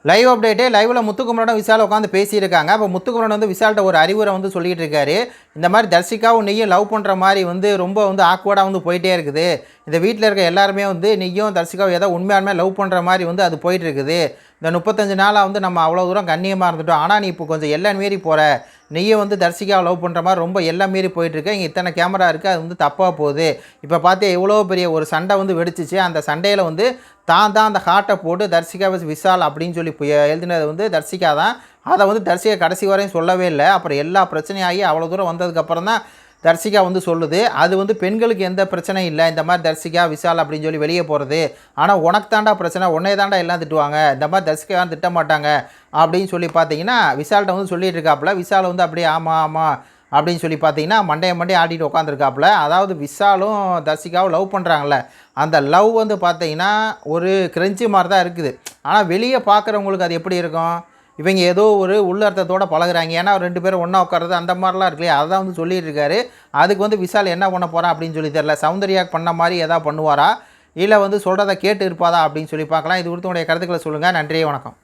Live update லைவ்ல முத்துக்குமரனும் விஷால் உட்காந்து பேசியிருக்காங்க. அப்போ முத்துக்குமரன் வந்து விஷால்கிட்ட ஒரு அறிவுரை வந்து சொல்லிட்டு இருக்காரு. இந்த மாதிரி தர்ஷிகாவும் நீயும் லவ் பண்ணுற மாதிரி வந்து ரொம்ப வந்து ஆக்வர்டாக வந்து போயிட்டே இருக்குது. இந்த வீட்டில் இருக்க எல்லாருமே வந்து நீயும் தர்ஷிகாவும் ஏதோ உண்மையாலுமே லவ் பண்ணுற மாதிரி வந்து அது போயிட்டு இருக்குது. இந்த 35 நாளாக வந்து நம்ம அவ்வளோ தூரம் கண்ணியமாக இருந்துட்டோம். ஆனால் நீ இப்போ கொஞ்சம் எல்லை மீறி போகிற. நீயும் வந்து தர்ஷிகாவை லவ் பண்ணுற மாதிரி ரொம்ப எல்லாம் மீறி போயிட்டுருக்க. இங்கே இத்தனை கேமரா இருக்குது, அது வந்து தப்பாக போகுது. இப்போ பார்த்தியா எவ்வளோ பெரிய ஒரு சண்டை வந்து வெடிச்சிச்சு. அந்த சண்டையில் வந்து தான் அந்த ஹார்ட்டை போட்டு தர்ஷிகா விஷால் அப்படின்னு சொல்லி எழுதினது வந்து தர்ஷிகா தான். அதை வந்து தர்ஷிகா கடைசி வரையும் சொல்லவே இல்லை. அப்புறம் எல்லா பிரச்சனையாகி அவ்வளோ தூரம் வந்ததுக்கப்புறம் தான் தர்ஷிகா வந்து சொல்லுது. அது வந்து பெண்களுக்கு எந்த பிரச்சனையும் இல்லை, இந்த மாதிரி தர்ஷிகா விஷால் அப்படின்னு சொல்லி வெளியே போகிறது. ஆனால் உனக்கு தாண்டா பிரச்சனை, உன்னையே தாண்டா எல்லாம் திட்டுவாங்க, இந்த மாதிரி தர்ஷிகா யாரும் திட்ட மாட்டாங்க அப்படின்னு சொல்லி பார்த்தீங்கன்னா விஷால்கிட்ட வந்து சொல்லிட்டு இருக்காப்புல. விஷால் வந்து அப்படியே ஆமாம் அப்படின்னு சொல்லி பார்த்தீங்கன்னா மண்டையை ஆடிட்டு உட்காந்துருக்காப்புல. அதாவது விஷாலும் தர்ஷிகாவும் லவ் பண்ணுறாங்களே, அந்த லவ் வந்து பார்த்தீங்கன்னா ஒரு கிரெஞ்சி மாதிரி தான் இருக்குது. ஆனால் வெளியே பார்க்குறவங்களுக்கு அது எப்படி இருக்கும், இவங்க ஏதோ ஒரு உள்ளர்த்தத்தோடு பழகுறாங்க. ஏன்னா 2 பேரும் ஒன்றா உட்காறது அந்த மாதிரிலாம் இருக்கு இல்லையா, அதான் வந்து சொல்லிட்டு இருக்காரு. அதுக்கு வந்து விஷால் என்ன பண்ண போகிறான் அப்படின்னு சொல்லி தெரில. சௌந்தர்யா பண்ண மாதிரி எதாவது பண்ணுவாரா, இல்லை வந்து சொல்கிறத கேட்டு இருப்பாதா அப்படின்னு சொல்லி பார்க்கலாம். இது குறித்து உங்களுடைய கருத்துக்களை சொல்லுங்கள். நன்றி, வணக்கம்.